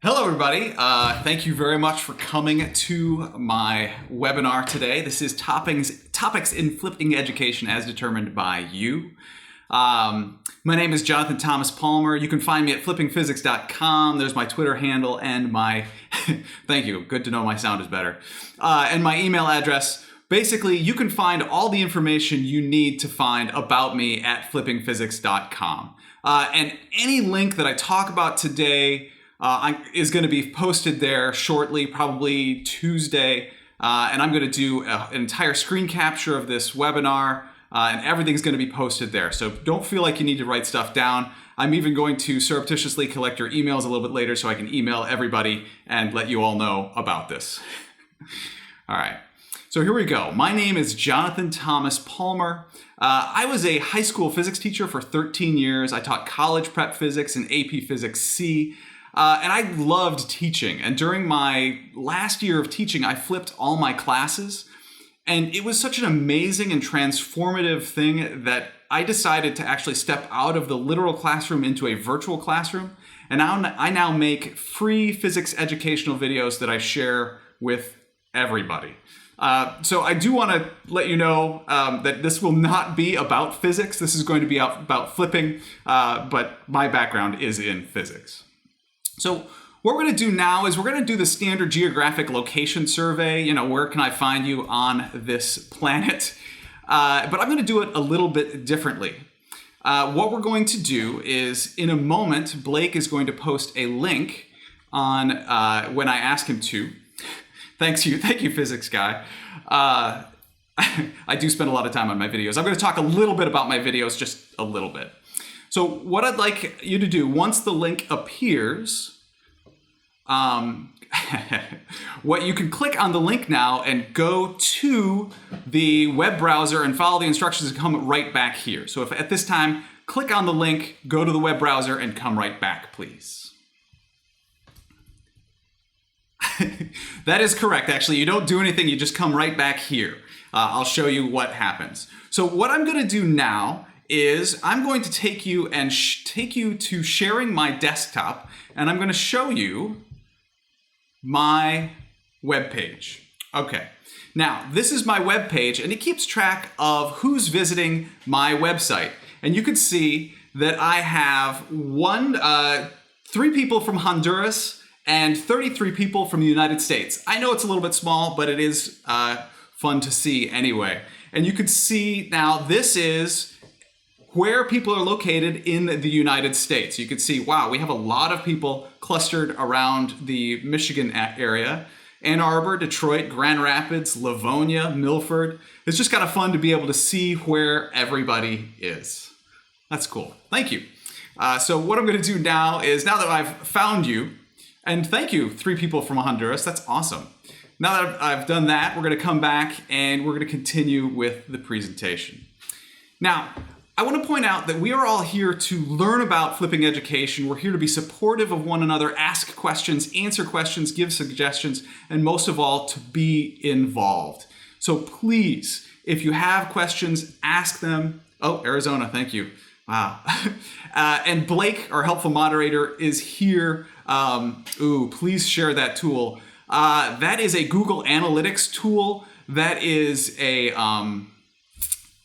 Hello everybody, thank you very much for coming to my webinar today. This is Topics in Flipping Education as Determined by You. My name is Jonathan Thomas Palmer. You can find me at flippingphysics.com. There's my Twitter handle and my, thank you, good to know my sound is better, and my email address. Basically, you can find all the information you need to find about me at flippingphysics.com. And any link that I talk about today is going to be posted there shortly, probably Tuesday, and I'm going to do an entire screen capture of this webinar, and everything's going to be posted there. So don't feel like you need to write stuff down. I'm even going to surreptitiously collect your emails a little bit later so I can email everybody and let you all know about this. All right, so here we go. My name is Jonathan Thomas Palmer. I was a high school physics teacher for 13 years. I taught college prep physics and AP Physics C. And I loved teaching. And during my last year of teaching, I flipped all my classes. And it was such an amazing and transformative thing that I decided to actually step out of the literal classroom into a virtual classroom. And I now make free physics educational videos that I share with everybody. So I do want to let you know that this will not be about physics. This is going to be about flipping, but my background is in physics. So what we're going to do now is we're going to do the standard geographic location survey. You know, where can I find you on this planet? But I'm going to do it a little bit differently. What we're going to do is, in a moment, Blake is going to post a link on when I ask him to. Thank you, physics guy. I do spend a lot of time on my videos. I'm going to talk a little bit about my videos, just a little bit. So what I'd like you to do, once the link appears, what you can click on the link now and go to the web browser and follow the instructions and come right back here. So if at this time, click on the link, go to the web browser and come right back, please. That is correct, actually. You don't do anything, you just come right back here. I'll show you what happens. So what I'm going to do now is I'm going to take you and take you to sharing my desktop, and I'm going to show you my web page. Okay, now this is my web page, and it keeps track of who's visiting my website. And you can see that I have 3 people from Honduras and 33 people from the United States. I know it's a little bit small, but it is fun to see anyway. And you can see now this is where people are located in the United States. You can see, wow, we have a lot of people clustered around the Michigan area. Ann Arbor, Detroit, Grand Rapids, Livonia, Milford. It's just kind of fun to be able to see where everybody is. That's cool. Thank you. So what I'm going to do now is, now that I've found you, and thank you, 3 people from Honduras, that's awesome. Now that I've done that, we're going to come back and we're going to continue with the presentation. Now, I want to point out that we are all here to learn about flipping education. We're here to be supportive of one another, ask questions, answer questions, give suggestions, and most of all, to be involved. So please, if you have questions, ask them. Oh, Arizona, thank you. Wow. And Blake, our helpful moderator, is here. Please share that tool. That is a Google Analytics tool. That is a...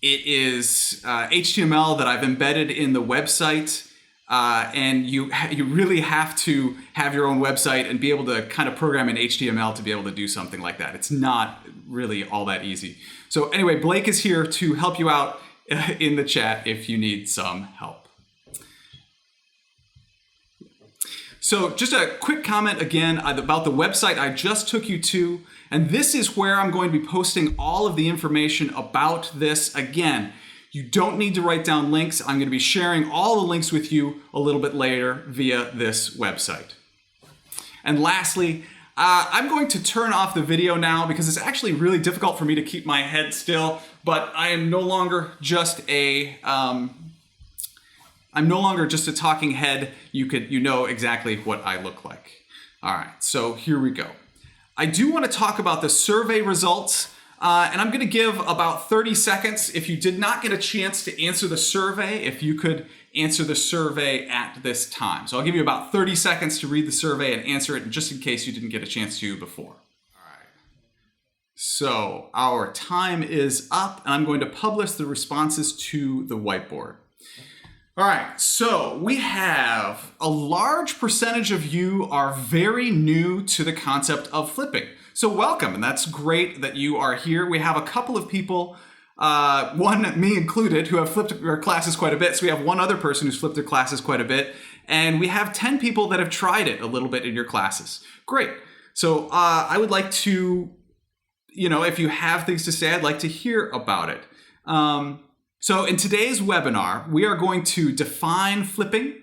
It is HTML that I've embedded in the website, and you really have to have your own website and be able to kind of program in HTML to be able to do something like that. It's not really all that easy. So anyway, Blake is here to help you out in the chat if you need some help. So just a quick comment again about the website I just took you to. And this is where I'm going to be posting all of the information about this. Again, you don't need to write down links. I'm going to be sharing all the links with you a little bit later via this website. And lastly, I'm going to turn off the video now because it's actually really difficult for me to keep my head still, but I am no longer just a talking head. You know exactly what I look like. All right, so here we go. I do want to talk about the survey results, and I'm going to give about 30 seconds. If you did not get a chance to answer the survey, if you could answer the survey at this time. So I'll give you about 30 seconds to read the survey and answer it, just in case you didn't get a chance to before. All right. So our time is up, and I'm going to publish the responses to the whiteboard. All right, so we have a large percentage of you are very new to the concept of flipping. So welcome, and that's great that you are here. We have a couple of people, one, me included, who have flipped their classes quite a bit. So we have one other person who's flipped their classes quite a bit. And we have 10 people that have tried it a little bit in your classes. Great. So I would like to, if you have things to say, I'd like to hear about it. So in today's webinar, we are going to define flipping.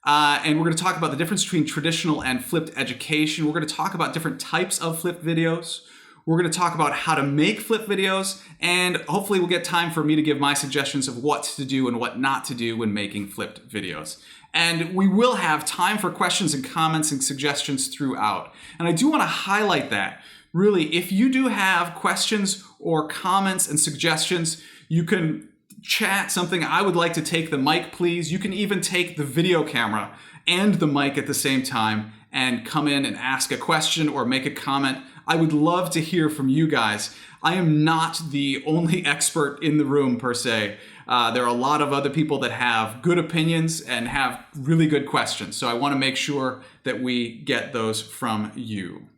And we're going to talk about the difference between traditional and flipped education. We're going to talk about different types of flipped videos. We're going to talk about how to make flip videos, and hopefully we'll get time for me to give my suggestions of what to do and what not to do when making flipped videos. And we will have time for questions and comments and suggestions throughout. And I do want to highlight that, really, if you do have questions or comments and suggestions, you can chat something. I would like to take the mic, please. You can even take the video camera and the mic at the same time and come in and ask a question or make a comment. I would love to hear from you guys. I am not the only expert in the room per se. There are a lot of other people that have good opinions and have really good questions. So I want to make sure that we get those from you.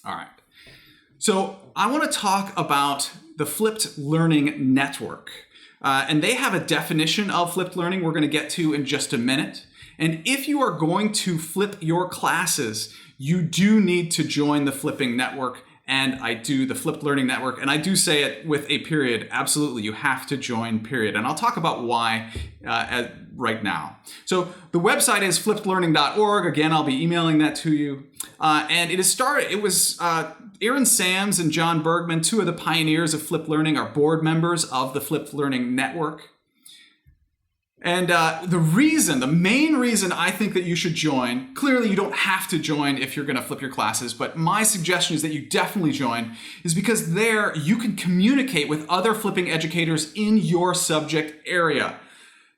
All right. So I want to talk about the Flipped Learning Network. And they have a definition of flipped learning we're going to get to in just a minute. And if you are going to flip your classes, you do need to join the Flipping Network, and I do the Flipped Learning Network, and I do say it with a period. Absolutely, you have to join, period. And I'll talk about why right now. So the website is flippedlearning.org. Again, I'll be emailing that to you. And it was Aaron Sams and John Bergman, two of the pioneers of flipped learning, are board members of the Flipped Learning Network. And the main reason I think that you should join, clearly you don't have to join if you're going to flip your classes, but my suggestion is that you definitely join, is because there you can communicate with other flipping educators in your subject area.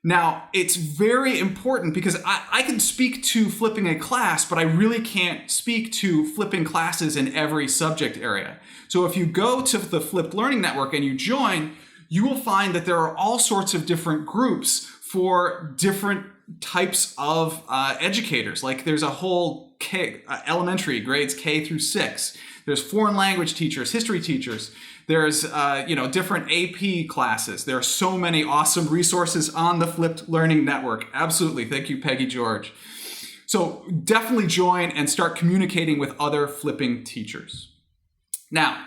Now, it's very important because I can speak to flipping a class, but I really can't speak to flipping classes in every subject area. So if you go to the Flipped Learning Network and you join, you will find that there are all sorts of different groups for different types of educators. Like there's a whole elementary grades K through 6. There's foreign language teachers, history teachers. There's different AP classes. There are so many awesome resources on the Flipped Learning Network. Absolutely. Thank you, Peggy George. So definitely join and start communicating with other flipping teachers. Now,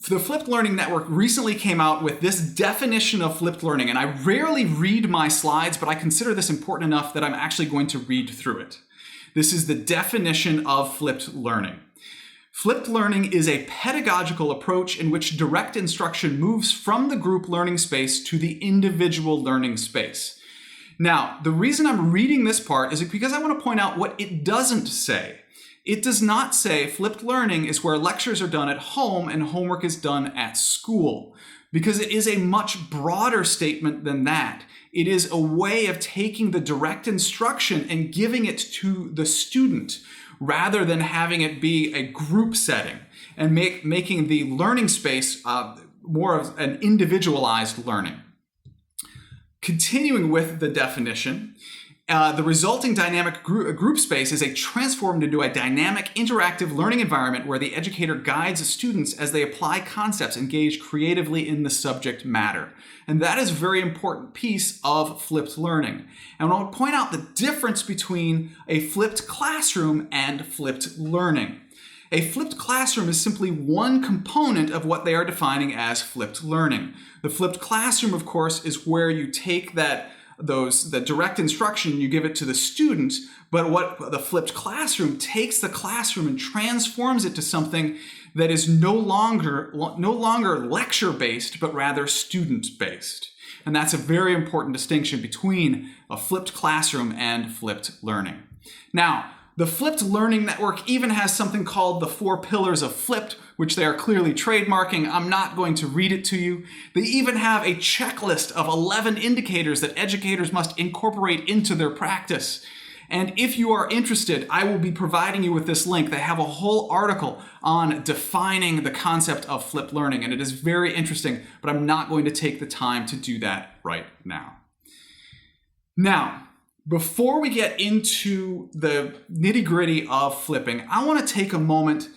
the Flipped Learning Network recently came out with this definition of flipped learning, and I rarely read my slides, but I consider this important enough that I'm actually going to read through it. This is the definition of flipped learning. Flipped learning is a pedagogical approach in which direct instruction moves from the group learning space to the individual learning space. Now, the reason I'm reading this part is because I want to point out what it doesn't say. It does not say flipped learning is where lectures are done at home and homework is done at school, because it is a much broader statement than that. It is a way of taking the direct instruction and giving it to the student rather than having it be a group setting and making the learning space more of an individualized learning. Continuing with the definition, the resulting dynamic group space is transformed into a dynamic, interactive learning environment where the educator guides students as they apply concepts, engage creatively in the subject matter. And that is a very important piece of flipped learning. And I want to point out the difference between a flipped classroom and flipped learning. A flipped classroom is simply one component of what they are defining as flipped learning. The flipped classroom, of course, is where you take the direct instruction, you give it to the student, but what the flipped classroom takes the classroom and transforms it to something that is no longer lecture-based, but rather student-based. And that's a very important distinction between a flipped classroom and flipped learning. Now, the Flipped Learning Network even has something called the 4 Pillars of Flipped, which they are clearly trademarking. I'm not going to read it to you. They even have a checklist of 11 indicators that educators must incorporate into their practice. And if you are interested, I will be providing you with this link. They have a whole article on defining the concept of flipped learning, and it is very interesting, but I'm not going to take the time to do that right now. Now, before we get into the nitty-gritty of flipping, I want to take a moment.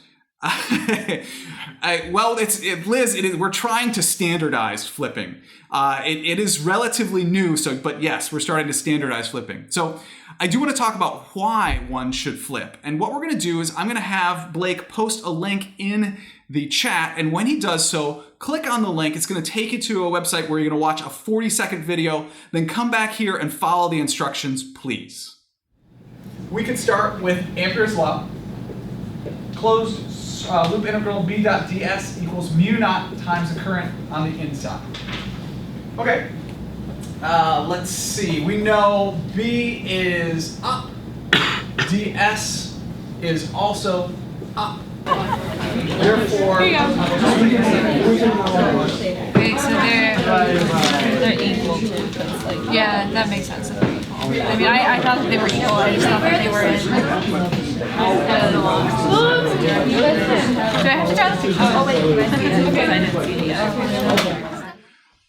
Liz, we're trying to standardize flipping. It is relatively new, but yes, we're starting to standardize flipping. So I do want to talk about why one should flip. And what we're going to do is I'm going to have Blake post a link in the chat. And when he does so, click on the link. It's going to take you to a website where you're going to watch a 40-second video. Then come back here and follow the instructions, please. We could start with Ampere's law. Closed loop integral B dot ds equals mu naught times the current on the inside. Okay. Let's see. We know B is up. ds is also up. Therefore, Here you go. Okay, so they're equal. Yeah, that makes sense. I mean, I thought that they were equal. I just thought that they were in. Do I have to try this? Oh wait, okay. I didn't see the other.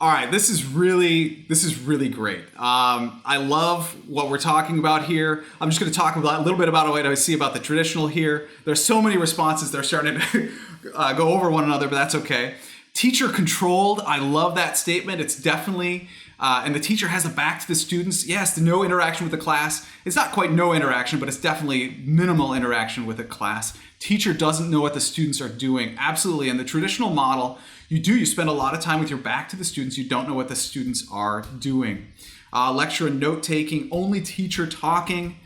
all right, this is really great. I love what we're talking about here. I'm just going to talk a little bit about what I see about the traditional here. There's so many responses that are starting to go over one another, but that's okay. Teacher controlled, I love that statement. It's definitely, and the teacher has a back to the students. Yes, the no interaction with the class. It's not quite no interaction, but it's definitely minimal interaction with the class. Teacher doesn't know what the students are doing. Absolutely, in the traditional model, you spend a lot of time with your back to the students. You don't know what the students are doing. Lecture and note taking, only teacher talking.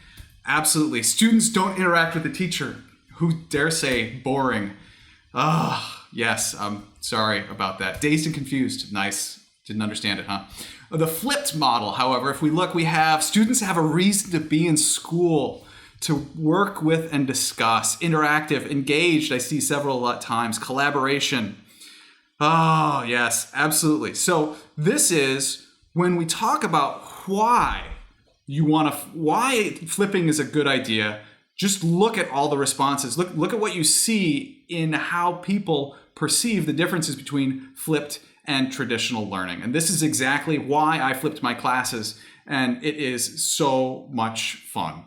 Absolutely. Students don't interact with the teacher. Who dare say boring? Yes, I'm sorry about that. Dazed and confused. Nice. Didn't understand it, huh? The flipped model, however, if we look, we have students have a reason to be in school, to work with and discuss. Interactive, engaged, I see several times. Collaboration. Oh, yes, absolutely. So this is when we talk about why flipping is a good idea. Just look at all the responses. Look at what you see in how people perceive the differences between flipped and traditional learning. And this is exactly why I flipped my classes, and it is so much fun.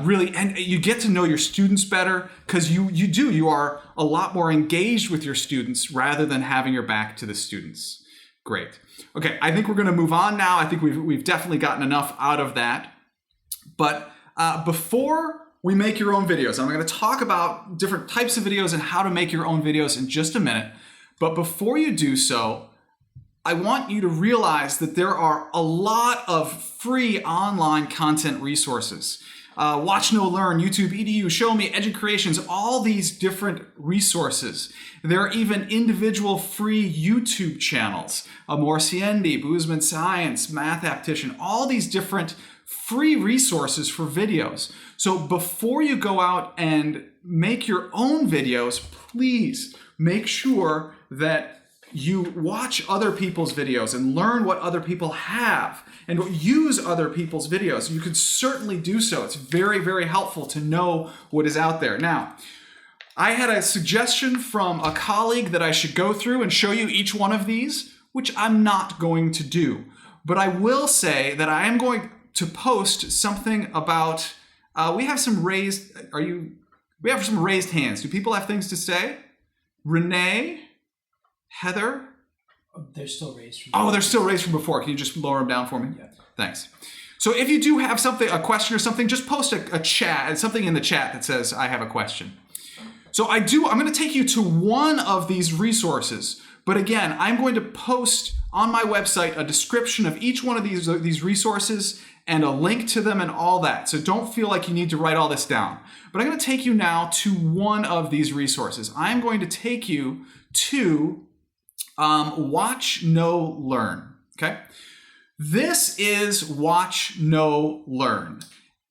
Really, and you get to know your students better because you are a lot more engaged with your students rather than having your back to the students. Great. Okay, I think we're going to move on now. I think we've definitely gotten enough out of that. But before we make your own videos, I'm going to talk about different types of videos and how to make your own videos in just a minute. But before you do so, I want you to realize that there are a lot of free online content resources. Watch, Know, Learn, YouTube, EDU, Show Me, Educreations, all these different resources. There are even individual free YouTube channels, Morciendi, Boozman Science, Math Aptician, all these different free resources for videos. So before you go out and make your own videos, please make sure that you watch other people's videos and learn what other people have and use other people's videos. You could certainly do so. It's very, very helpful to know what is out there. Now, I had a suggestion from a colleague that I should go through and show you each one of these, which I'm not going to do. But I will say that I am going to post something about, we have some raised hands. Do people have things to say? Renee? Heather? They're still raised from before. Oh, they're still raised from before. Can you just lower them down for me? Yeah. Thanks. So if you do have something, a question or something, just post a chat, something in the chat that says, I have a question. So I'm going to take you to one of these resources. But again, I'm going to post on my website a description of each one of these resources and a link to them and all that. So don't feel like you need to write all this down. But I'm going to take you now to one of these resources. I'm going to take you to Watch, Know, Learn. Okay, this is Watch, Know, Learn,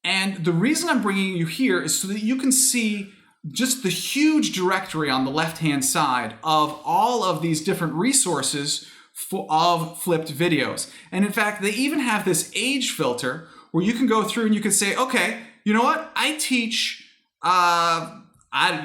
And the reason I'm bringing you here is so that you can see just the huge directory on the left-hand side of all of these different resources of flipped videos. And in fact, they even have this age filter where you can go through and you can say, okay, you know what? I teach, I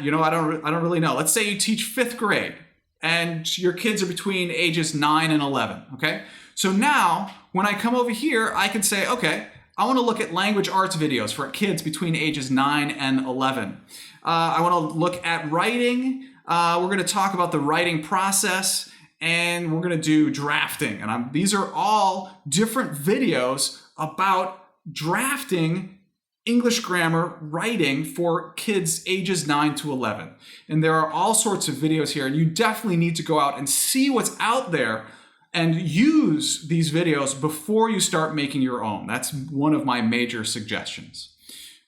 don't really know. Let's say you teach 5th grade and your kids are between ages 9 and 11, okay? So now, when I come over here, I can say, okay, I want to look at language arts videos for kids between ages 9 and 11. I want to look at writing. We're going to talk about the writing process, and we're going to do drafting. And these are all different videos about drafting English grammar writing for kids ages 9 to 11. And there are all sorts of videos here, and you definitely need to go out and see what's out there and use these videos before you start making your own. That's one of my major suggestions.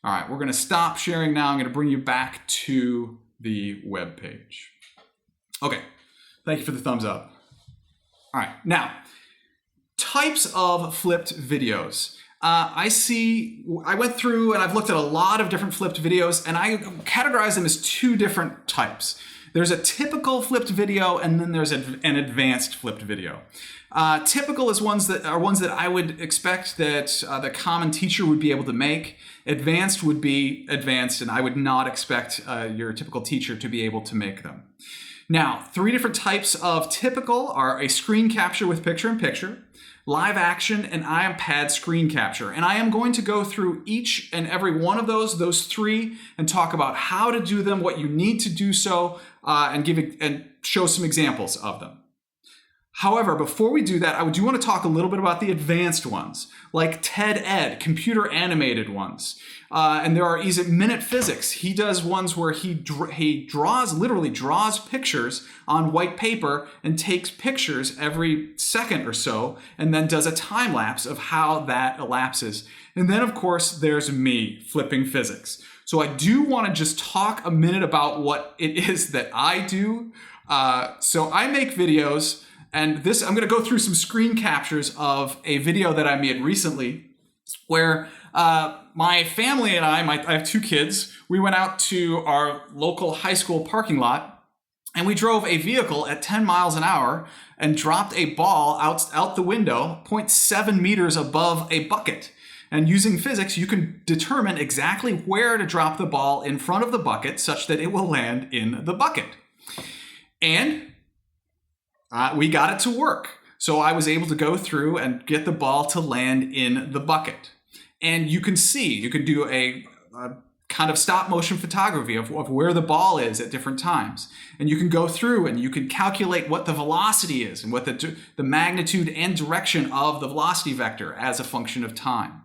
All right, we're going to stop sharing now. I'm going to bring you back to the web page. Okay, thank you for the thumbs up. All right, now, types of flipped videos. I went through and I've looked at a lot of different flipped videos, and I categorize them as 2 different types. There's a typical flipped video, and then there's an advanced flipped video. Typical is ones that I would expect that the common teacher would be able to make. Advanced would be advanced, and I would not expect your typical teacher to be able to make them. Now, 3 different types of typical are a screen capture with picture-in-picture, live action, and iPad screen capture. And I am going to go through each and every one of those 3, and talk about how to do them, what you need to do so, and show some examples of them. However, before we do that, I do want to talk a little bit about the advanced ones, like TED Ed, computer animated ones. And there are Minute Physics. He does ones where he literally draws pictures on white paper and takes pictures every second or so, and then does a time lapse of how that elapses. And then, of course, there's me, Flipping Physics. So I do want to just talk a minute about what it is that I do. So I make videos. And I'm going to go through some screen captures of a video that I made recently where my family and I have 2 kids. We went out to our local high school parking lot, and we drove a vehicle at 10 miles an hour and dropped a ball out the window 0.7 meters above a bucket. And using physics, you can determine exactly where to drop the ball in front of the bucket such that it will land in the bucket. And we got it to work. So I was able to go through and get the ball to land in the bucket. And you can see, you can do a kind of stop motion photography of where the ball is at different times. And you can go through and you can calculate what the velocity is and what the magnitude and direction of the velocity vector as a function of time.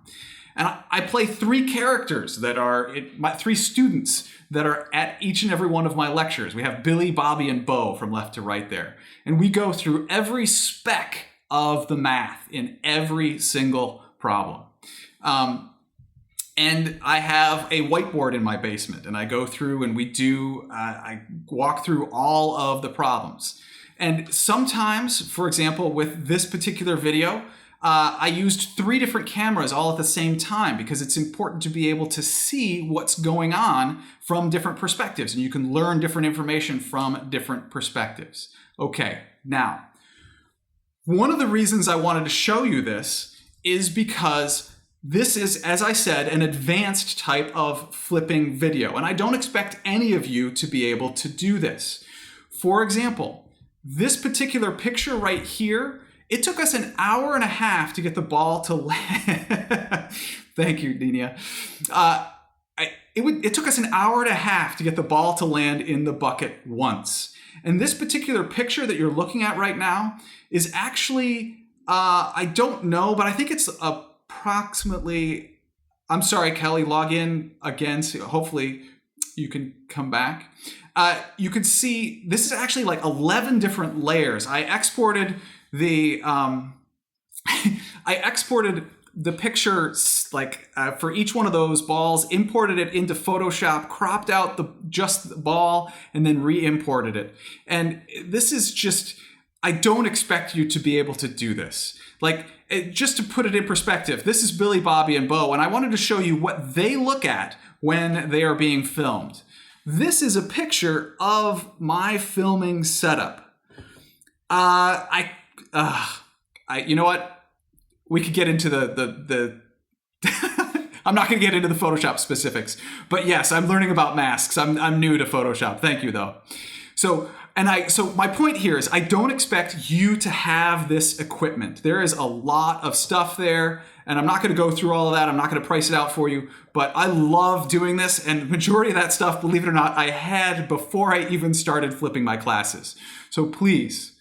And I play 3 characters that are 3 students that are at each and every one of my lectures. We have Billy, Bobby, and Bo from left to right there. And we go through every speck of the math in every single problem. And I have a whiteboard in my basement, and I go through and I walk through all of the problems. And sometimes, for example, with this particular video, I used 3 different cameras all at the same time because it's important to be able to see what's going on from different perspectives, and you can learn different information from different perspectives. Okay, now, one of the reasons I wanted to show you this is because this is, as I said, an advanced type of flipping video, and I don't expect any of you to be able to do this. For example, this particular picture right here, it took us an hour and a half to get the ball to land. Thank you, Nina. It took us an hour and a half to get the ball to land in the bucket once. And this particular picture that you're looking at right now is actually, I don't know, but I think it's approximately, I'm sorry, Kelly, log in again. So hopefully you can come back. You can see this is actually like 11 different layers. I exported the picture like for each one of those balls, imported it into Photoshop, cropped out just the ball, and then re-imported it. And this is just I don't expect you to be able to do this. Like, just to put it in perspective, this is Billy, Bobby, and Bo, and I wanted to show you what they look at when they are being filmed. This is a picture of my filming setup. You know what? We could get into the I'm not going to get into the Photoshop specifics, but yes, I'm learning about masks. I'm new to Photoshop. Thank you, though. So my point here is I don't expect you to have this equipment. There is a lot of stuff there, and I'm not going to go through all of that. I'm not going to price it out for you, but I love doing this, and the majority of that stuff, believe it or not, I had before I even started flipping my classes. So please,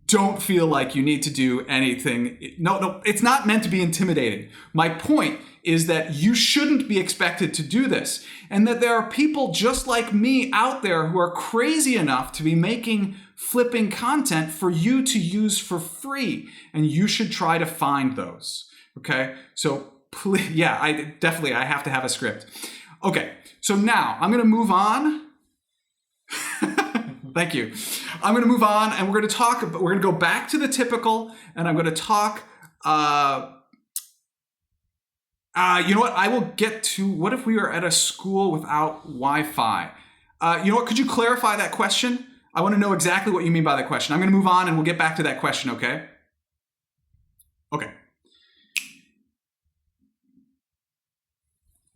don't feel like you need to do anything. No, it's not meant to be intimidating. My point is that you shouldn't be expected to do this, and that there are people just like me out there who are crazy enough to be making flipping content for you to use for free, and you should try to find those. Okay? So please, yeah, I have to have a script. Okay, so now I'm going to move on. Thank you. I'm going to move on, and we're going to go back to the typical, and I'm going to talk, you know what? I will get to, what if we were at a school without Wi-Fi? You know what? Could you clarify that question? I want to know exactly what you mean by that question. I'm going to move on, and we'll get back to that question, okay? Okay.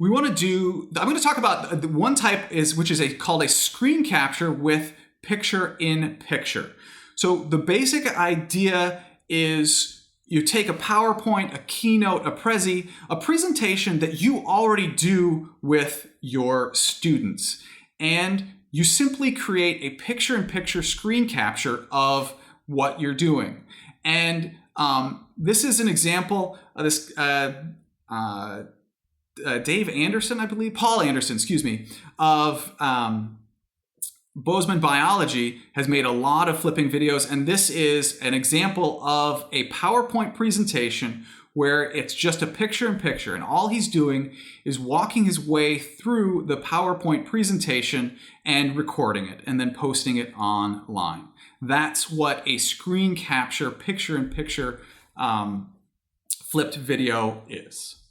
I'm going to talk about the one type which is called a screen capture with picture-in-picture. So the basic idea is you take a PowerPoint, a keynote, a presentation that you already do with your students, and you simply create a picture-in-picture screen capture of what you're doing. And this is an example of this Dave Anderson, I believe, Paul Anderson, excuse me, of Bozeman Biology has made a lot of flipping videos, and this is an example of a PowerPoint presentation where it's just a picture-in-picture, and all he's doing is walking his way through the PowerPoint presentation and recording it, and then posting it online. That's what a screen capture, picture-in-picture flipped video is.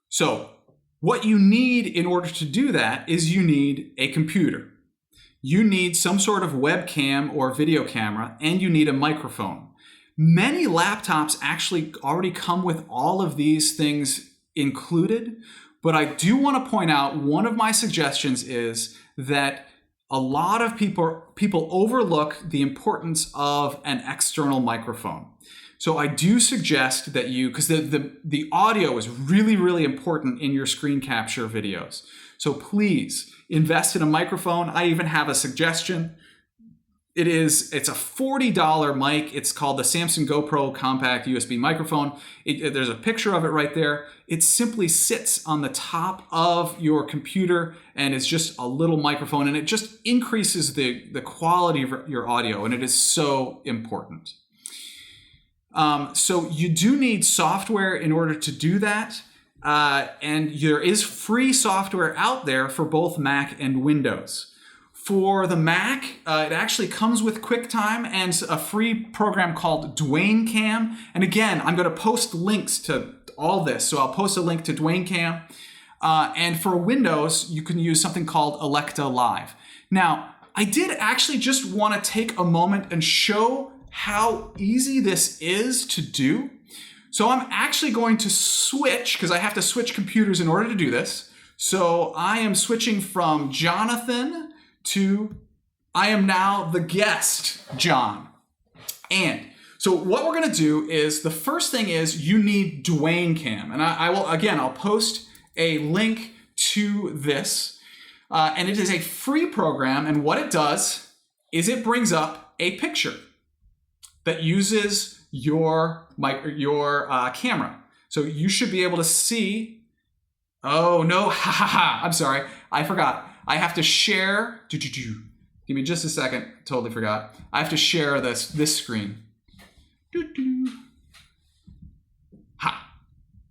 So what you need in order to do that is you need a computer. You need some sort of webcam or video camera, and you need a microphone. Many laptops actually already come with all of these things included, but I do want to point out one of my suggestions is that a lot of people overlook the importance of an external microphone. So I do suggest that because the audio is really, really important in your screen capture videos. So please invest in a microphone. I even have a suggestion. It's a $40 mic. It's called the Samsung GoPro Compact USB microphone. There's a picture of it right there. It simply sits on the top of your computer, and it's just a little microphone, and it just increases the quality of your audio, and it is so important. So you do need software in order to do that. And there is free software out there for both Mac and Windows. For the Mac, it actually comes with QuickTime and a free program called DwayneCam. And again, I'm going to post links to all this. So I'll post a link to DwayneCam. And for Windows, you can use something called Electa Live. Now, I did actually just want to take a moment and show how easy this is to do. So I'm actually going to switch, because I have to switch computers in order to do this. So I am switching from Jonathan to I am now the guest, John. And so what we're going to do is the first thing is you need DwayneCam. And I'll post a link to this. And it is a free program. And what it does is it brings up a picture that uses your camera. So you should be able to see. Oh no, I'm sorry, I forgot. I have to share. Give me just a second. Totally forgot. I have to share this screen.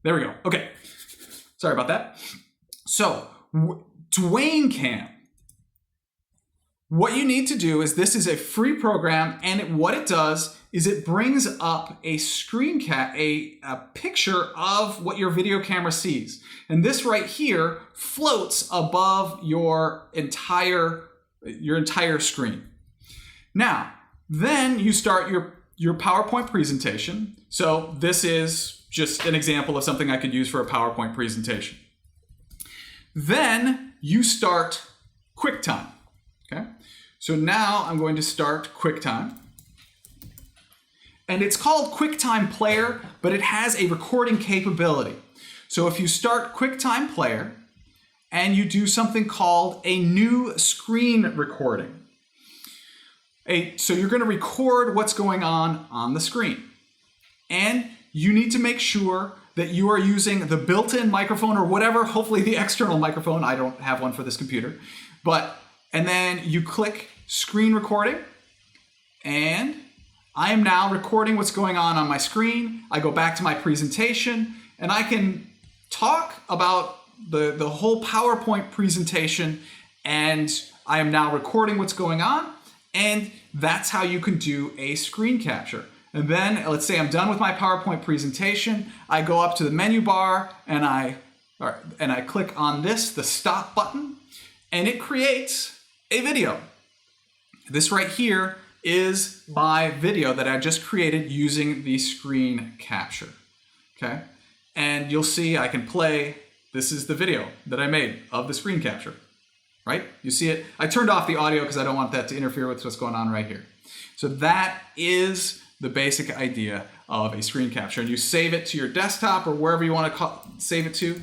There we go. Okay. Sorry about that. So DwayneCam. what you need to do is, this is a free program, and what it does is it brings up a screen cap, a picture of what your video camera sees. And this right here floats above your entire screen. Now, then you start your PowerPoint presentation. So this is just an example of something I could use for a PowerPoint presentation. Then you start QuickTime. Okay? So now I'm going to start QuickTime. And it's called QuickTime Player, but it has a recording capability. So if you start QuickTime Player and you do something called a new screen recording. So you're going to record what's going on the screen. And you need to make sure that you are using the built-in microphone or whatever, hopefully the external microphone. I don't have one for this computer. And then you click screen recording, and I am now recording what's going on my screen. I go back to my presentation, and I can talk about the whole PowerPoint presentation, and I am now recording what's going on, and that's how you can do a screen capture. And then let's say I'm done with my PowerPoint presentation. I go up to the menu bar and I click on the stop button, and it creates a video. This right here is my video that I just created using the screen capture. Okay? And you'll see I can play, this is the video that I made of the screen capture. Right? You see it? I turned off the audio because I don't want that to interfere with what's going on right here. So that is the basic idea of a screen capture. And you save it to your desktop or wherever you want to save it to.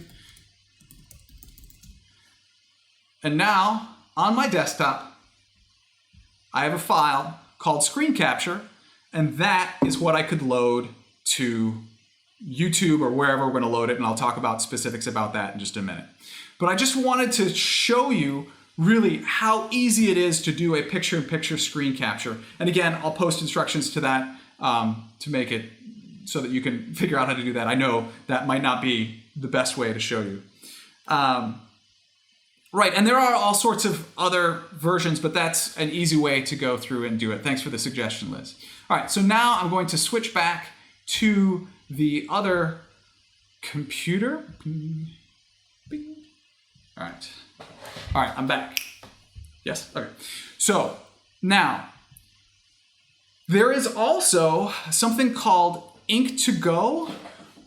And now, on my desktop, I have a file called Screen Capture, and that is what I could load to YouTube or wherever we're going to load it, and I'll talk about specifics about that in just a minute. But I just wanted to show you really how easy it is to do a picture-in-picture screen capture. And again, I'll post instructions to that to make it so that you can figure out how to do that. I know that might not be the best way to show you. Right, and there are all sorts of other versions, but that's an easy way to go through and do it. Thanks for the suggestion, Liz. All right, so now I'm going to switch back to the other computer. All right, I'm back. Yes, okay. So now, there is also something called Ink2Go,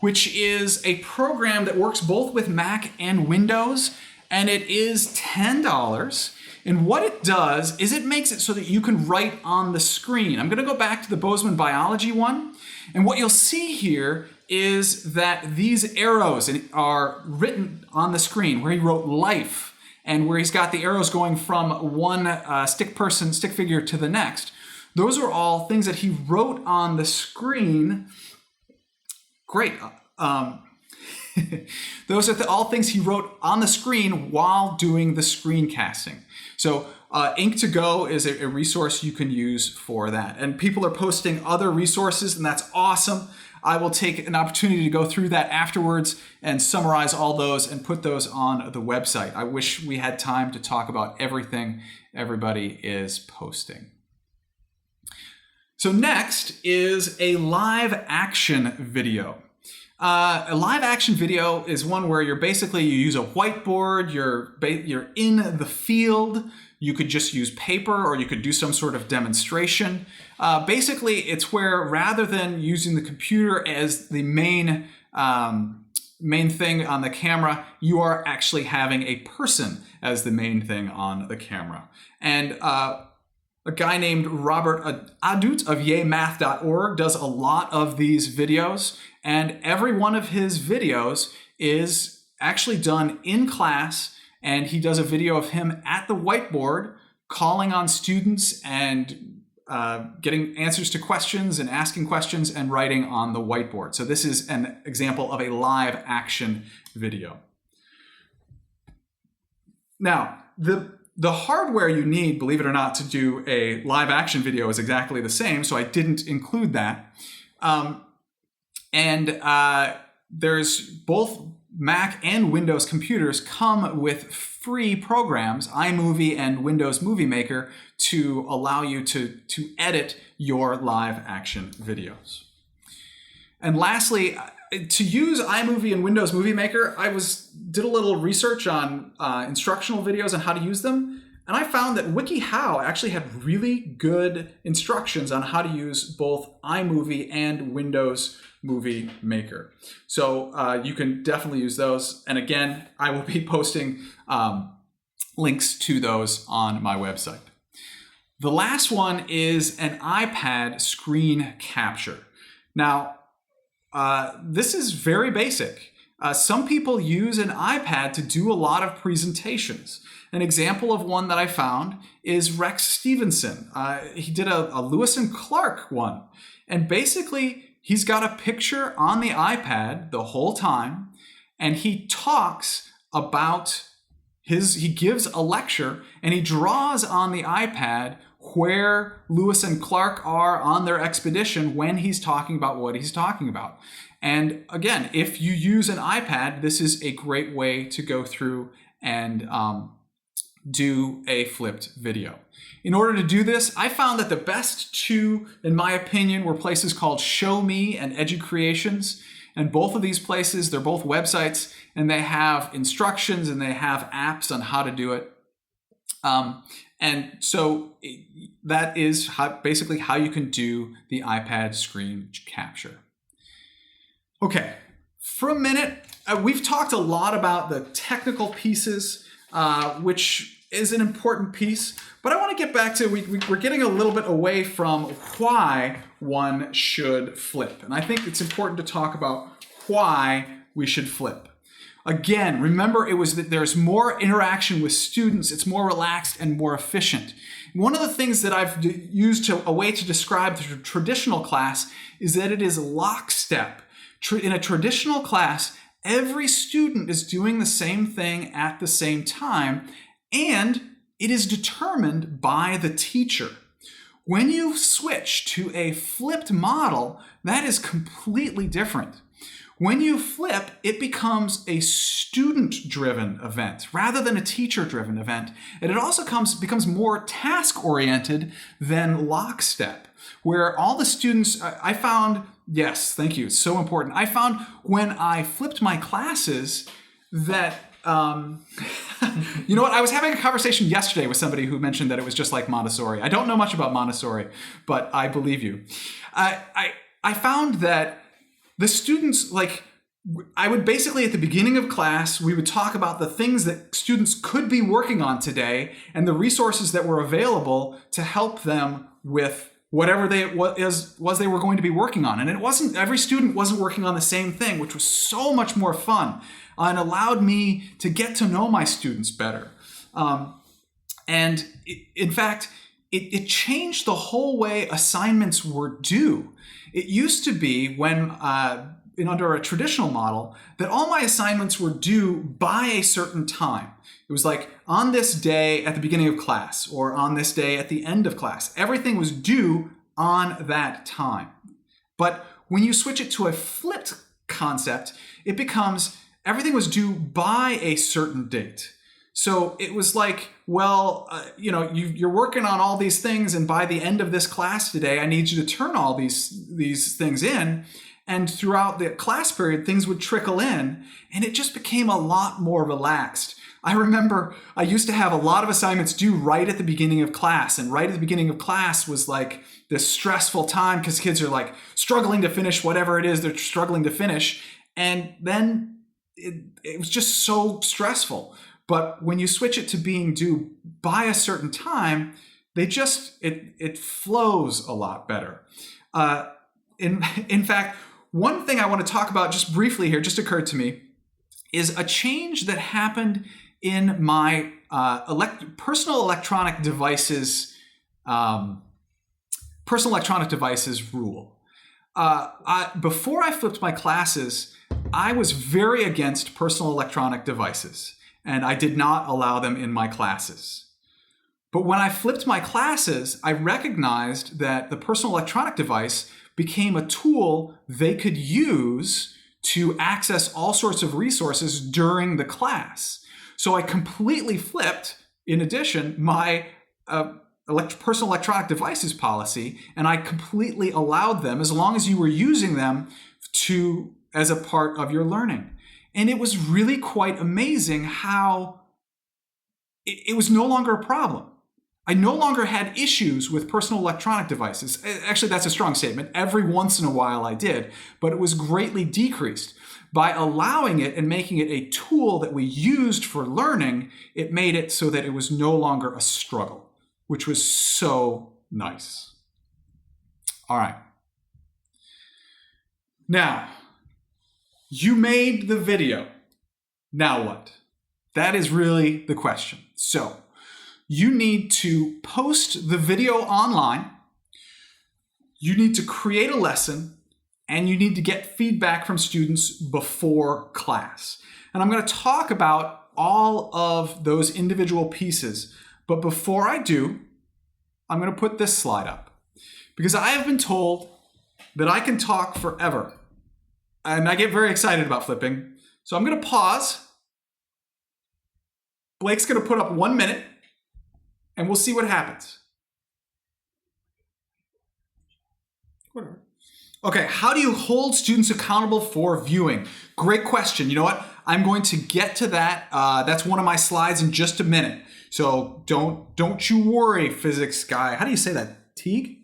which is a program that works both with Mac and Windows, and it is $10. And what it does is it makes it so that you can write on the screen. I'm going to go back to the Bozeman Biology one, and what you'll see here is that these arrows are written on the screen where he wrote life and where he's got the arrows going from one stick figure to the next. Those are all things that he wrote on the screen. Great. Those are all things he wrote on the screen while doing the screencasting. So Ink2Go is a resource you can use for that. And people are posting other resources, and that's awesome. I will take an opportunity to go through that afterwards and summarize all those and put those on the website. I wish we had time to talk about everything everybody is posting. So next is a live action video. A live action video is one where you use a whiteboard, you're in the field, you could just use paper or you could do some sort of demonstration. Basically, it's where rather than using the computer as the main thing on the camera, you are actually having a person as the main thing on the camera. And a guy named Robert Adut of yaymath.org does a lot of these videos, and every one of his videos is actually done in class, and he does a video of him at the whiteboard calling on students and getting answers to questions and asking questions and writing on the whiteboard. So this is an example of a live action video. Now, the hardware you need, believe it or not, to do a live action video is exactly the same, so I didn't include that. There's both Mac and Windows computers come with free programs, iMovie and Windows Movie Maker, to allow you to edit your live action videos. And lastly, to use iMovie and Windows Movie Maker, I did a little research on instructional videos on how to use them, and I found that WikiHow actually had really good instructions on how to use both iMovie and Windows Movie Maker. So you can definitely use those. And again, I will be posting links to those on my website. The last one is an iPad screen capture. Now, this is very basic. Some people use an iPad to do a lot of presentations. An example of one that I found is Rex Stevenson. He did a Lewis and Clark one. And basically, he's got a picture on the iPad the whole time, and he talks about he gives a lecture, and he draws on the iPad where Lewis and Clark are on their expedition when he's talking about what he's talking about. And again, if you use an iPad, this is a great way to go through and do a flipped video. In order to do this, I found that the best two, in my opinion, were places called Show Me and EduCreations. And both of these places, they're both websites, and they have instructions and they have apps on how to do it. And so that is basically how you can do the iPad screen capture. Okay, for a minute, we've talked a lot about the technical pieces, which is an important piece, but I want to get back to, we're getting a little bit away from why one should flip. And I think it's important to talk about why we should flip. Again, remember it was that there's more interaction with students, it's more relaxed and more efficient. One of the things that I've used a way to describe the traditional class is that it is lockstep. In a traditional class, every student is doing the same thing at the same time, and it is determined by the teacher. When you switch to a flipped model, that is completely different. When you flip, it becomes a student-driven event rather than a teacher-driven event. And it also becomes more task-oriented than lockstep, where all the students, I found, yes, thank you, it's so important. I found when I flipped my classes that, you know what, I was having a conversation yesterday with somebody who mentioned that it was just like Montessori. I don't know much about Montessori, but I believe you. I found that the students, I would basically at the beginning of class, we would talk about the things that students could be working on today and the resources that were available to help them with whatever they were going to be working on. And every student wasn't working on the same thing, which was so much more fun and allowed me to get to know my students better. And in fact, it changed the whole way assignments were due. It used to be when, under a traditional model, that all my assignments were due by a certain time. It was like on this day at the beginning of class or on this day at the end of class. Everything was due on that time. But when you switch it to a flipped concept, it becomes everything was due by a certain date. So it was like, well, you're working on all these things, and by the end of this class today, I need you to turn all these things in. And throughout the class period, things would trickle in, and it just became a lot more relaxed. I remember I used to have a lot of assignments due right at the beginning of class, and right at the beginning of class was like this stressful time because kids are like struggling to finish whatever it is they're struggling to finish, and then it was just so stressful. But when you switch it to being due by a certain time, it flows a lot better. In fact, one thing I want to talk about just briefly here, just occurred to me, is a change that happened in my personal electronic devices rule. Before I flipped my classes, I was very against personal electronic devices, and I did not allow them in my classes. But when I flipped my classes, I recognized that the personal electronic device became a tool they could use to access all sorts of resources during the class. So I completely flipped, in addition, my personal electronic devices policy, and I completely allowed them, as long as you were using them, as a part of your learning. And it was really quite amazing how it was no longer a problem. I no longer had issues with personal electronic devices. Actually, that's a strong statement. Every once in a while I did, but it was greatly decreased. By allowing it and making it a tool that we used for learning, it made it so that it was no longer a struggle, which was so nice. All right. Now, you made the video. Now what? That is really the question. So, you need to post the video online, you need to create a lesson, and you need to get feedback from students before class. And I'm going to talk about all of those individual pieces. But before I do, I'm going to put this slide up, because I have been told that I can talk forever. And I get very excited about flipping. So I'm going to pause. Blake's going to put up 1 minute, and we'll see what happens. Whatever. Okay, how do you hold students accountable for viewing? Great question. You know what? I'm going to get to that. That's one of my slides in just a minute. So don't you worry, physics guy. How do you say that? Teague?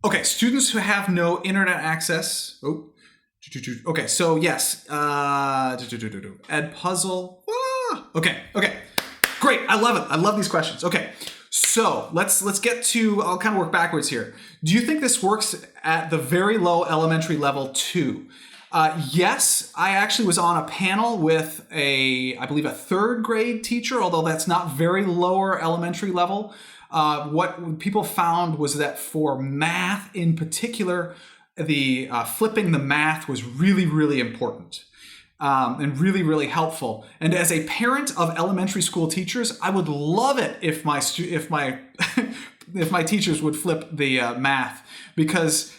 Okay, students who have no internet access. Oh, okay, so yes. Ed puzzle. Okay, great. I love it. I love these questions. Okay, so let's get to. I'll kind of work backwards here. Do you think this works at the very low elementary level too? Yes, I actually was on a panel with I believe a 3rd grade teacher, although that's not very lower elementary level. What people found was that for math in particular, the flipping the math was really, really important and really, really helpful. And as a parent of elementary school teachers, I would love it if my if my teachers would flip the math, because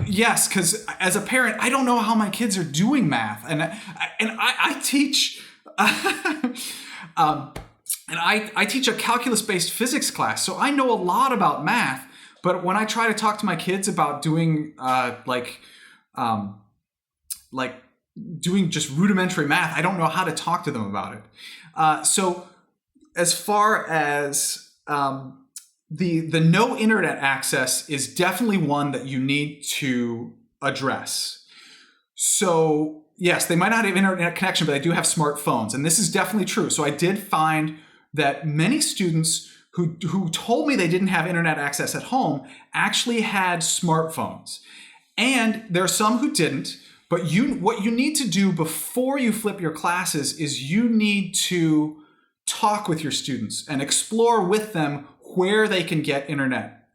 yes, because as a parent, I don't know how my kids are doing math, and I teach. And I teach a calculus-based physics class, so I know a lot about math. But when I try to talk to my kids about doing doing just rudimentary math, I don't know how to talk to them about it. So as far as the no internet access is definitely one that you need to address. So yes, they might not have internet connection, but they do have smartphones, and this is definitely true. So I did find that many students who told me they didn't have internet access at home actually had smartphones. And there are some who didn't, but what you need to do before you flip your classes is you need to talk with your students and explore with them where they can get internet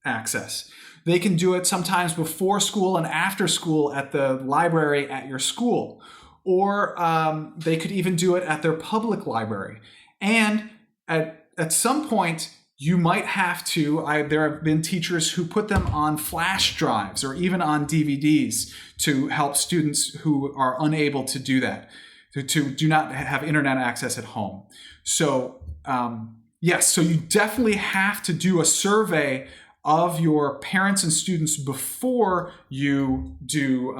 access. They can do it sometimes before school and after school at the library at your school. Or they could even do it at their public library. And at some point, you might have to, there have been teachers who put them on flash drives or even on DVDs to help students who are unable to do that, to do not have internet access at home. So yes, so you definitely have to do a survey of your parents and students before you do,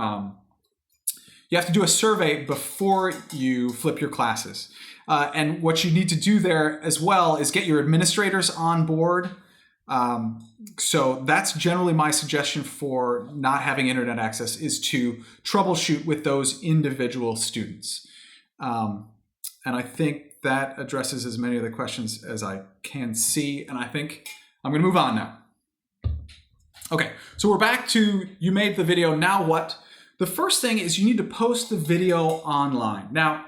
you have to do a survey before you flip your classes. And what you need to do there as well is get your administrators on board. So that's generally my suggestion for not having internet access, is to troubleshoot with those individual students. And I think that addresses as many of the questions as I can see. And I think I'm going to move on now. Okay, so we're back to you made the video, now what? The first thing is you need to post the video online. Now,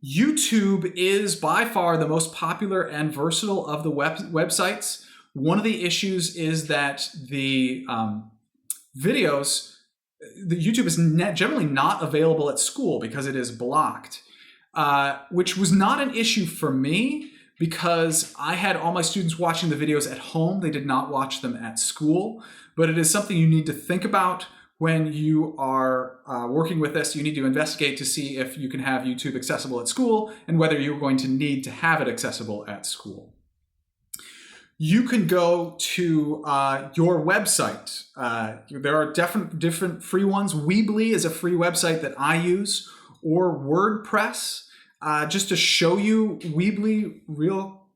YouTube is by far the most popular and versatile of the websites. One of the issues is that the videos, the YouTube is generally not available at school because it is blocked, which was not an issue for me, because I had all my students watching the videos at home. They did not watch them at school, but it is something you need to think about when you are working with this. You need to investigate to see if you can have YouTube accessible at school and whether you're going to need to have it accessible at school. You can go to your website. There are different free ones. Weebly is a free website that I use, or WordPress. Just to show you Weebly real.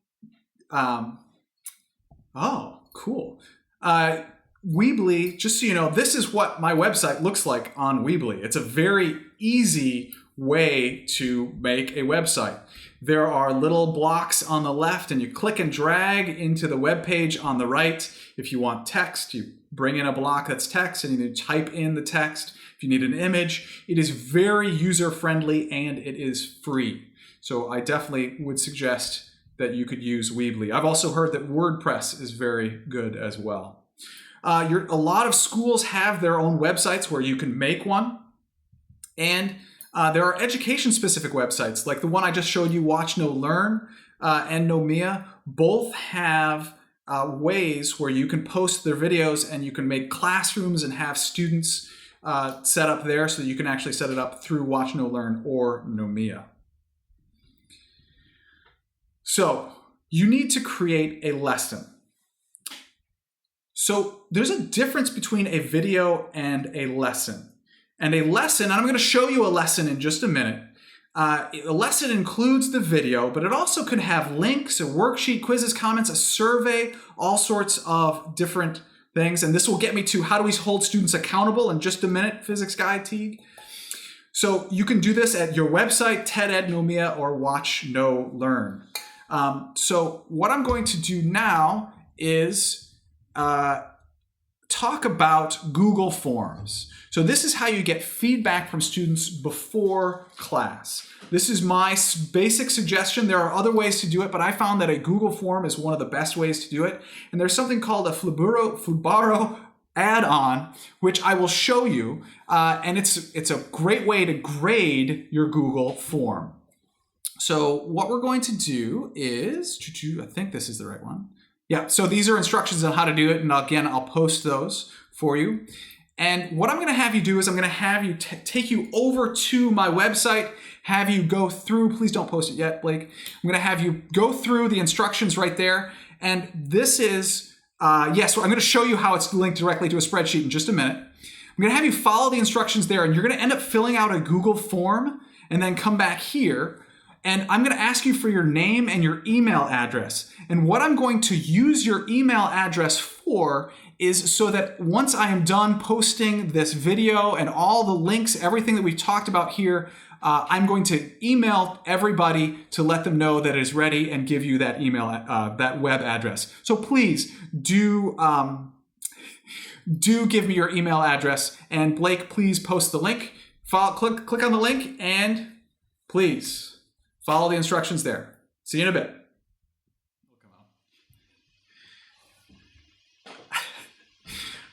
Oh, cool. Weebly, just so you know, this is what my website looks like on Weebly. It's a very easy way to make a website. There are little blocks on the left, and you click and drag into the web page on the right. If you want text, you bring in a block that's text, and you type in the text. If you need an image, it is very user-friendly, and it is free. So I definitely would suggest that you could use Weebly. I've also heard that WordPress is very good as well. A lot of schools have their own websites where you can make one. And there are education-specific websites, like the one I just showed you, Watch No Learn and Nomia. Both have ways where you can post their videos, and you can make classrooms and have students set up there, so that you can actually set it up through Watch No Learn or Nomia. So you need to create a lesson. So there's a difference between a video and a lesson. And a lesson, and I'm going to show you a lesson in just a minute. A lesson includes the video, but it also can have links, a worksheet, quizzes, comments, a survey, all sorts of different things. And this will get me to how do we hold students accountable in just a minute, physics guy Teague. So you can do this at your website, TED Ed, Nomia, or Watch No Learn. So what I'm going to do now is talk about Google Forms. So this is how you get feedback from students before class. This is my basic suggestion. There are other ways to do it, but I found that a Google Form is one of the best ways to do it. And there's something called a Flubaroo add-on, which I will show you. And it's a great way to grade your Google Form. So what we're going to do is, I think this is the right one. Yeah, so these are instructions on how to do it. And again, I'll post those for you. And what I'm going to have you do is I'm going to have you take you over to my website, have you go through, please don't post it yet, Blake. I'm going to have you go through the instructions right there. And this is, yes, so I'm going to show you how it's linked directly to a spreadsheet in just a minute. I'm going to have you follow the instructions there, and you're going to end up filling out a Google form and then come back here. And I'm going to ask you for your name and your email address. And what I'm going to use your email address for is so that once I am done posting this video and all the links, everything that we've talked about here, I'm going to email everybody to let them know that it is ready and give you that email, that web address. So please do give me your email address. And Blake, please post the link. Click on the link and please follow the instructions there. See you in a bit.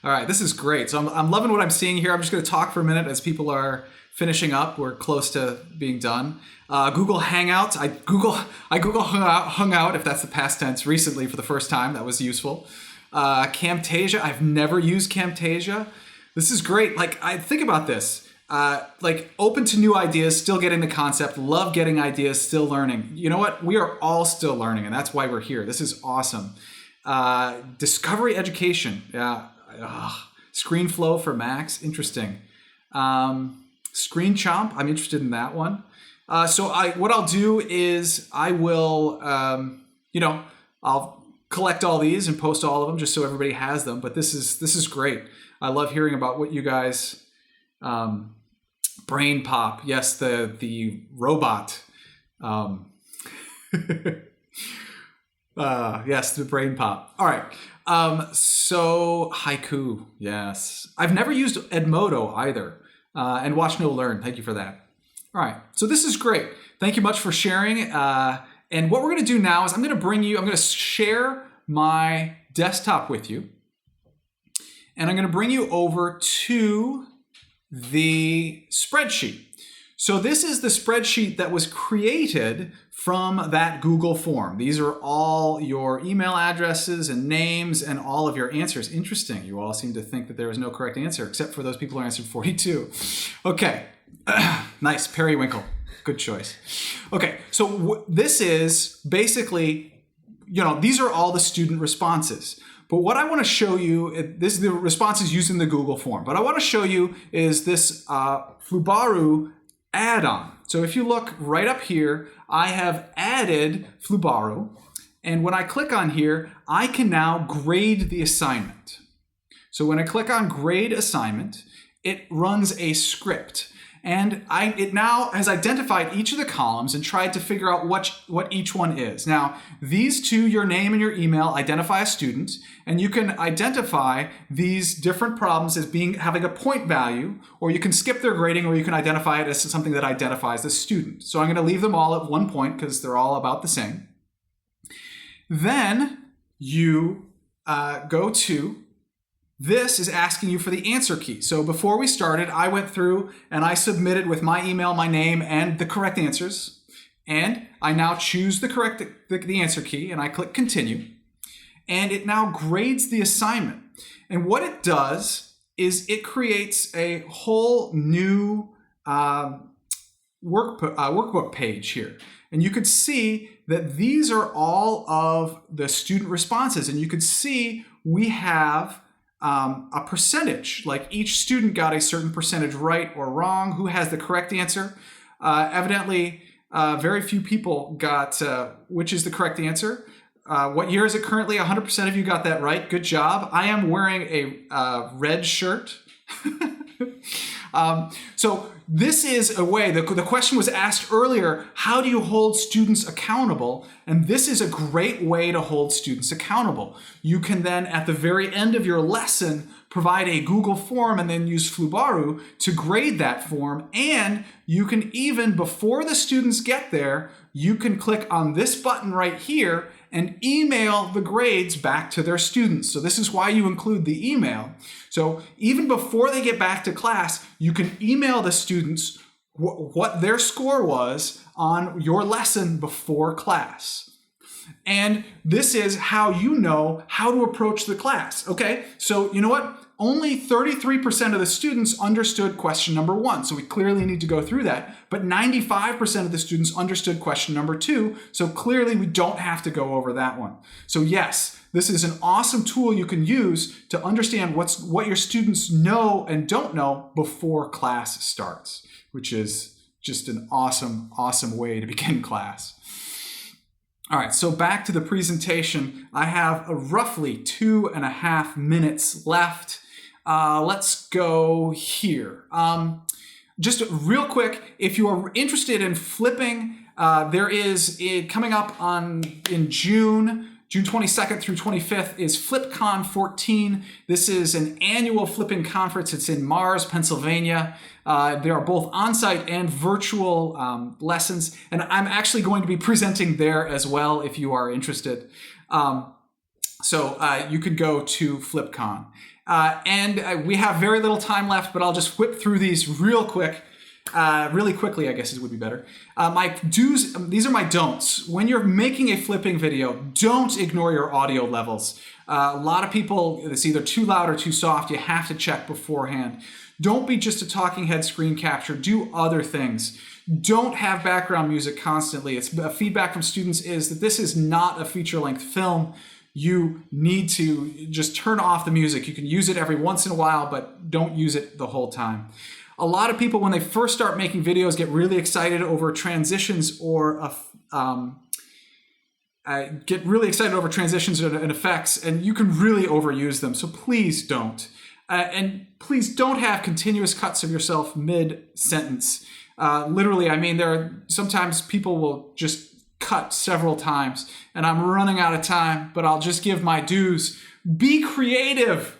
All right, this is great. So I'm loving what I'm seeing here. I'm just going to talk for a minute as people are finishing up. We're close to being done. Google Hangouts. I Google hung out, if that's the past tense, recently for the first time. That was useful. Camtasia. I've never used Camtasia. This is great. Like, I think about this. Like, open to new ideas, still getting the concept, love getting ideas, still learning. You know what? We are all still learning, and that's why we're here. This is awesome. Discovery education. Yeah. ScreenFlow for Macs. Interesting. ScreenChomp. I'm interested in that one. So what I'll do is I will, I'll collect all these and post all of them just so everybody has them. But this is great. I love hearing about what you guys. Brain Pop, yes, the robot. Yes, the Brain Pop. All right. So Haiku, yes. I've never used Edmodo either. And Watch No Learn. Thank you for that. All right. So this is great. Thank you much for sharing. And what we're going to do now is I'm going to share my desktop with you. And I'm going to bring you over to the spreadsheet. So this is the spreadsheet that was created from that Google form. These are all your email addresses and names and all of your answers. Interesting. You all seem to think that there is no correct answer, except for those people who answered 42. Okay. Nice. Periwinkle. Good choice. Okay. So this is basically, these are all the student responses. But what I want to show you, this is the responses using the Google form. But I want to show you is this Flubaroo add-on. So if you look right up here, I have added Flubaroo. And when I click on here, I can now grade the assignment. So when I click on grade assignment, it runs a script. And it now has identified each of the columns and tried to figure out what each one is. Now, these two, your name and your email, identify a student, and you can identify these different problems as having a point value, or you can skip their grading, or you can identify it as something that identifies the student. So I'm going to leave them all at 1 point because they're all about the same. Then you go to this is asking you for the answer key. So before we started, I went through and I submitted with my email, my name, and the correct answers. And I now choose the answer key and I click continue. And it now grades the assignment. And what it does is it creates a whole new workbook page here. And you could see that these are all of the student responses. And you could see we have a percentage, like each student got a certain percentage right or wrong, who has the correct answer. Evidently, very few people got which is the correct answer. What year is it currently? 100% of you got that right. Good job. I am wearing a red shirt. So this is a way, the question was asked earlier, how do you hold students accountable? And this is a great way to hold students accountable. You can then, at the very end of your lesson, provide a Google form and then use Flubaroo to grade that form. And you can even, before the students get there, you can click on this button right here and email the grades back to their students. So this is why you include the email. So even before they get back to class, you can email the students what their score was on your lesson before class. And this is how you know how to approach the class. Okay, so you know what? Only 33% of the students understood question number 1. So we clearly need to go through that. But 95% of the students understood question number 2. So clearly we don't have to go over that one. So yes, this is an awesome tool you can use to understand what your students know and don't know before class starts, which is just an awesome, awesome way to begin class. All right, so back to the presentation. I have roughly 2.5 minutes left. Let's go here. Just real quick, if you are interested in flipping, there is coming up in June 22nd through 25th is FlipCon14. This is an annual flipping conference. It's in Mars, Pennsylvania. There are both on-site and virtual lessons, and I'm actually going to be presenting there as well if you are interested. So you could go to FlipCon. And we have very little time left, but I'll just whip through these really quickly, I guess it would be better. My do's, these are my don'ts. When you're making a flipping video, don't ignore your audio levels. A lot of people, it's either too loud or too soft. You have to check beforehand. Don't be just a talking head screen capture. Do other things. Don't have background music constantly. Feedback from students is that this is not a feature-length film. You need to just turn off the music. You can use it every once in a while, but don't use it the whole time. A lot of people, when they first start making videos, get really excited over transitions and effects, and you can really overuse them. So please don't. And please don't have continuous cuts of yourself mid-sentence. Literally, I mean, sometimes people will just cut several times, and I'm running out of time, but I'll just give my dues. Be creative.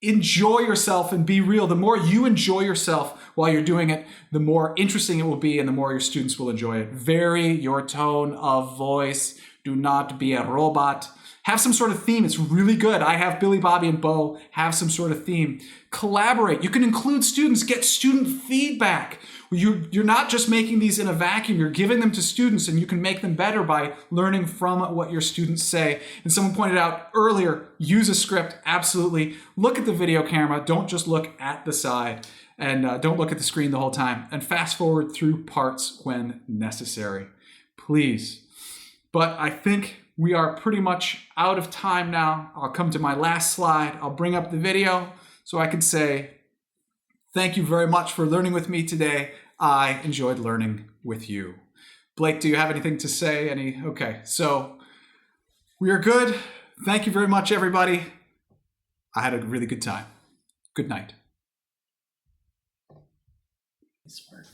Enjoy yourself and be real. The more you enjoy yourself while you're doing it, the more interesting it will be and the more your students will enjoy it. Vary your tone of voice. Do not be a robot. Have some sort of theme. It's really good. I have Billy, Bobby, and Bo have some sort of theme. Collaborate. You can include students. Get student feedback. You're not just making these in a vacuum. You're giving them to students, and you can make them better by learning from what your students say. And someone pointed out earlier, use a script. Absolutely. Look at the video camera. Don't just look at the side. And don't look at the screen the whole time. And fast forward through parts when necessary. Please. But I think we are pretty much out of time now. I'll come to my last slide. I'll bring up the video so I can say, thank you very much for learning with me today. I enjoyed learning with you. Blake, do you have anything to say? Okay, so we are good. Thank you very much, everybody. I had a really good time. Good night. Smart.